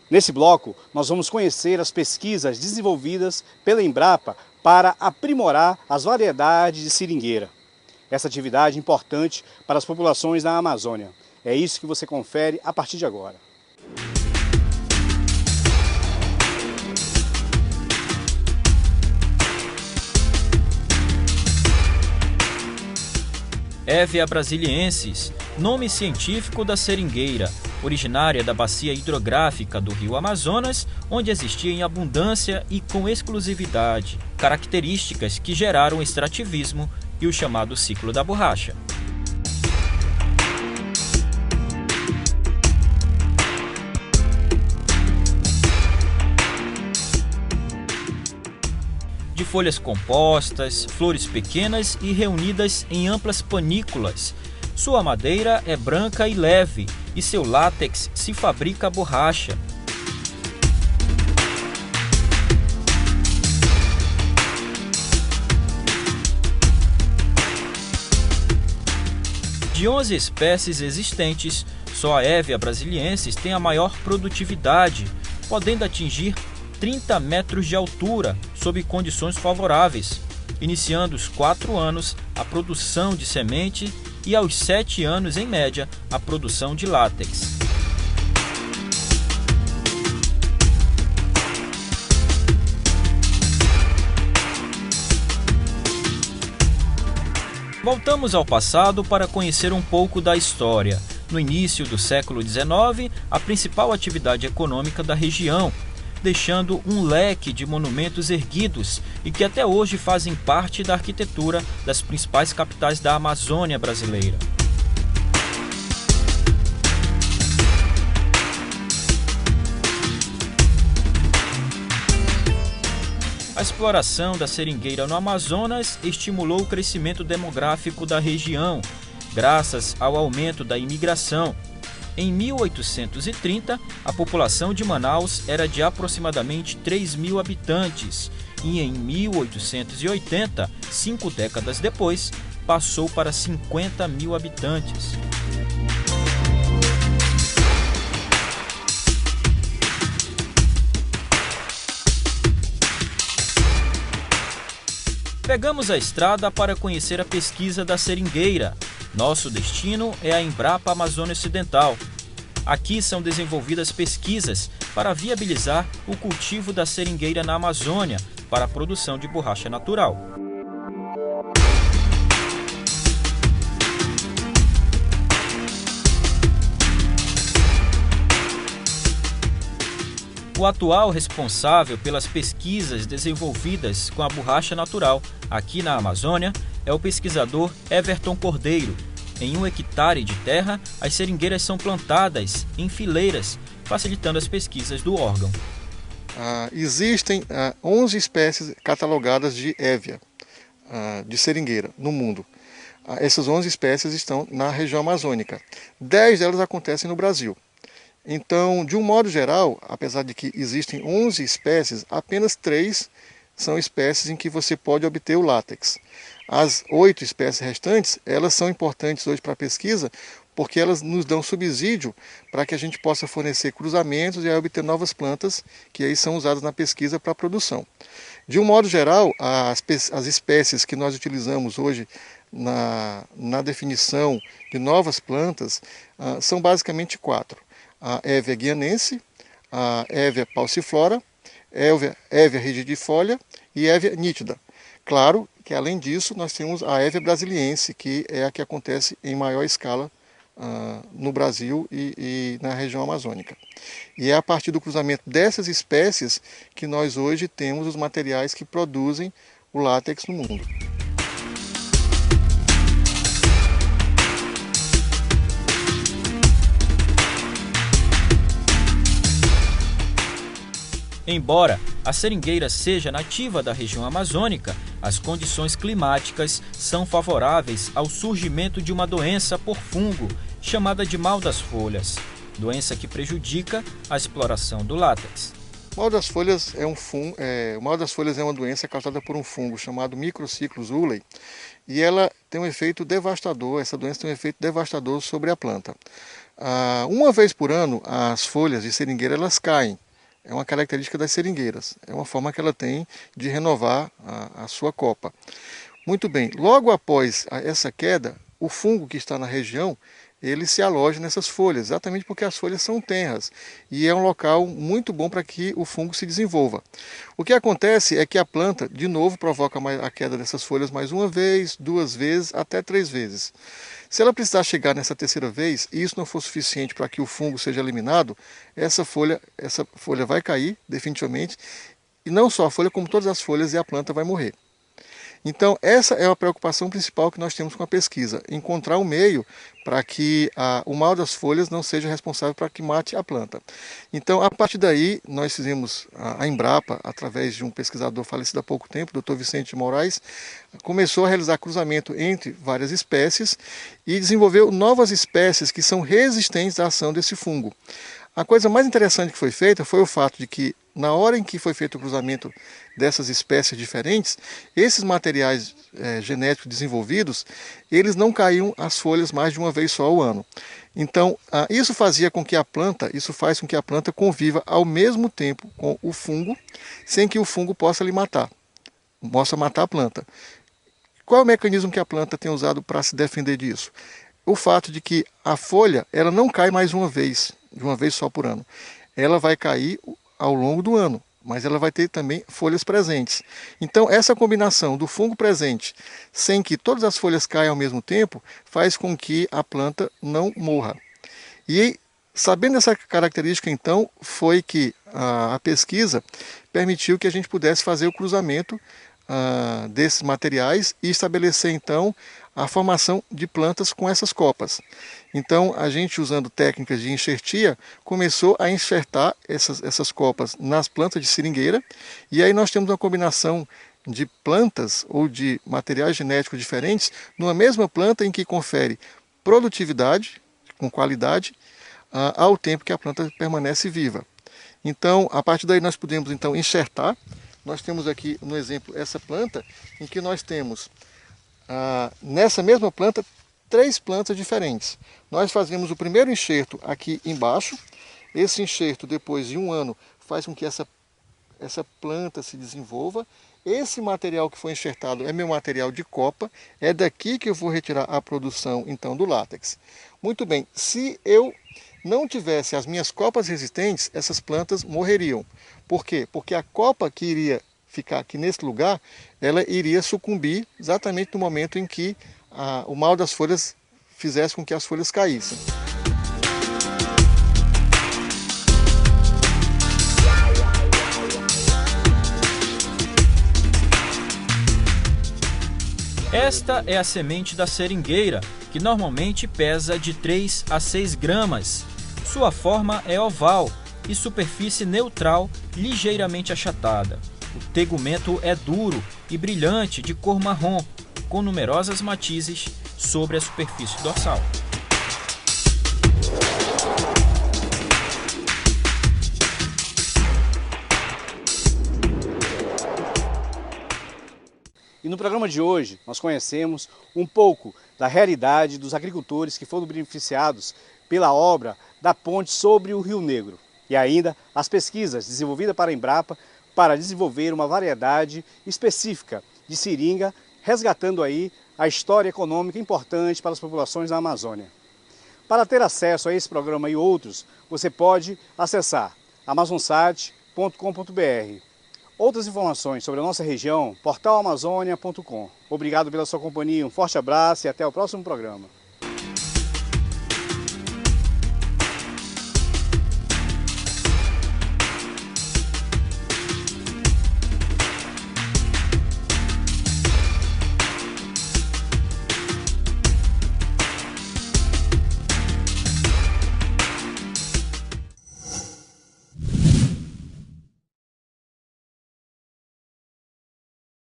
Nesse bloco, nós vamos conhecer as pesquisas desenvolvidas pela Embrapa para aprimorar as variedades de seringueira. Essa atividade é importante para as populações da Amazônia. É isso que você confere a partir de agora. Hevea brasiliensis, nome científico da seringueira, originária da bacia hidrográfica do rio Amazonas, onde existia em abundância e com exclusividade, características que geraram o extrativismo e o chamado ciclo da borracha. De folhas compostas, flores pequenas e reunidas em amplas panículas. Sua madeira é branca e leve e seu látex se fabrica a borracha. De 11 espécies existentes, só a Hevea brasiliensis tem a maior produtividade, podendo atingir 30 metros de altura, sob condições favoráveis, iniciando aos 4 anos a produção de semente e aos 7 anos, em média, a produção de látex. Voltamos ao passado para conhecer um pouco da história. No início do século XIX, a principal atividade econômica da região, deixando um leque de monumentos erguidos e que até hoje fazem parte da arquitetura das principais capitais da Amazônia brasileira. A exploração da seringueira no Amazonas estimulou o crescimento demográfico da região, graças ao aumento da imigração. Em 1830, a população de Manaus era de aproximadamente 3.000 habitantes e em 1880, 5 décadas depois, passou para 50.000 habitantes. Pegamos a estrada para conhecer a pesquisa da seringueira. Nosso destino é a Embrapa Amazônia Ocidental. Aqui são desenvolvidas pesquisas para viabilizar o cultivo da seringueira na Amazônia para a produção de borracha natural. O atual responsável pelas pesquisas desenvolvidas com a borracha natural aqui na Amazônia é o pesquisador Everton Cordeiro. Em 1 hectare de terra, as seringueiras são plantadas em fileiras, facilitando as pesquisas do órgão. Existem 11 espécies catalogadas de Hevea, de seringueira, no mundo. Essas 11 espécies estão na região amazônica. 10 delas acontecem no Brasil. Então, de um modo geral, apesar de que existem 11 espécies, apenas 3 são espécies em que você pode obter o látex. As 8 espécies restantes, elas são importantes hoje para a pesquisa, porque elas nos dão subsídio para que a gente possa fornecer cruzamentos e aí obter novas plantas, que aí são usadas na pesquisa para a produção. De um modo geral, as espécies que nós utilizamos hoje na definição de novas plantas são basicamente 4. A Hevea guianense, a Hevea pauciflora, Hevea rigidifolia e Hevea nítida. Claro que além disso nós temos a Hevea brasiliense, que é a que acontece em maior escala no Brasil e na região amazônica. E é a partir do cruzamento dessas espécies que nós hoje temos os materiais que produzem o látex no mundo. Embora a seringueira seja nativa da região amazônica, as condições climáticas são favoráveis ao surgimento de uma doença por fungo, chamada de mal das folhas, doença que prejudica a exploração do látex. O mal das folhas o mal das folhas é uma doença causada por um fungo chamado Microcyclus ulae, e ela tem um efeito devastador, essa doença tem um efeito devastador sobre a planta. Uma vez por ano, as folhas de seringueira elas caem. É uma característica das seringueiras. É uma forma que ela tem de renovar a sua copa. Muito bem, logo após essa queda, o fungo que está na região, ele se aloja nessas folhas, exatamente porque as folhas são tenras e é um local muito bom para que o fungo se desenvolva. O que acontece é que a planta, de novo, provoca a queda dessas folhas mais uma vez, 2 vezes, até 3 vezes. Se ela precisar chegar nessa terceira vez e isso não for suficiente para que o fungo seja eliminado, essa folha vai cair definitivamente, e não só a folha, como todas as folhas, e a planta vai morrer. Então, essa é a preocupação principal que nós temos com a pesquisa, encontrar um meio para que o mal das folhas não seja responsável para que mate a planta. Então, a partir daí, nós fizemos a Embrapa, através de um pesquisador falecido há pouco tempo, Dr. Vicente de Moraes, começou a realizar cruzamento entre várias espécies e desenvolveu novas espécies que são resistentes à ação desse fungo. A coisa mais interessante que foi feita foi o fato de que, na hora em que foi feito o cruzamento dessas espécies diferentes, esses materiais genéticos desenvolvidos, eles não caíam as folhas mais de uma vez só ao ano. Então, isso faz com que a planta conviva ao mesmo tempo com o fungo, sem que o fungo possa matar a planta. Qual é o mecanismo que a planta tem usado para se defender disso? O fato de que a folha ela não cai mais uma vez, de uma vez só por ano. Ela vai cair ao longo do ano, mas ela vai ter também folhas presentes. Então, essa combinação do fungo presente, sem que todas as folhas caiam ao mesmo tempo, faz com que a planta não morra. E, sabendo essa característica, então, foi que a pesquisa permitiu que a gente pudesse fazer o cruzamento desses materiais e estabelecer, então, a formação de plantas com essas copas. Então, a gente, usando técnicas de enxertia, começou a enxertar essas copas nas plantas de seringueira, e aí nós temos uma combinação de plantas ou de materiais genéticos diferentes numa mesma planta em que confere produtividade, com qualidade, ao tempo que a planta permanece viva. Então, a partir daí nós podemos então enxertar. Nós temos aqui no exemplo essa planta em que nós temos nessa mesma planta 3 plantas diferentes. Nós fazemos o primeiro enxerto aqui embaixo. Esse enxerto, depois de 1 ano, faz com que essa planta se desenvolva. Esse material que foi enxertado é meu material de copa. É daqui que eu vou retirar a produção então do látex. Muito bem, se eu não tivesse as minhas copas resistentes, essas plantas morreriam. Por quê? Porque a copa que iria ficar aqui nesse lugar, ela iria sucumbir exatamente no momento em que o mal das folhas fizesse com que as folhas caíssem. Esta é a semente da seringueira, que normalmente pesa de 3 a 6 gramas. Sua forma é oval e superfície neutral, ligeiramente achatada. O tegumento é duro e brilhante, de cor marrom, com numerosas matizes sobre a superfície dorsal. E no programa de hoje nós conhecemos um pouco da realidade dos agricultores que foram beneficiados pela obra da ponte sobre o Rio Negro. E ainda as pesquisas desenvolvidas para a Embrapa para desenvolver uma variedade específica de seringa, resgatando aí a história econômica importante para as populações da Amazônia. Para ter acesso a esse programa e outros, você pode acessar amazonsat.com.br. Outras informações sobre a nossa região, portalamazônia.com. Obrigado pela sua companhia, um forte abraço e até o próximo programa.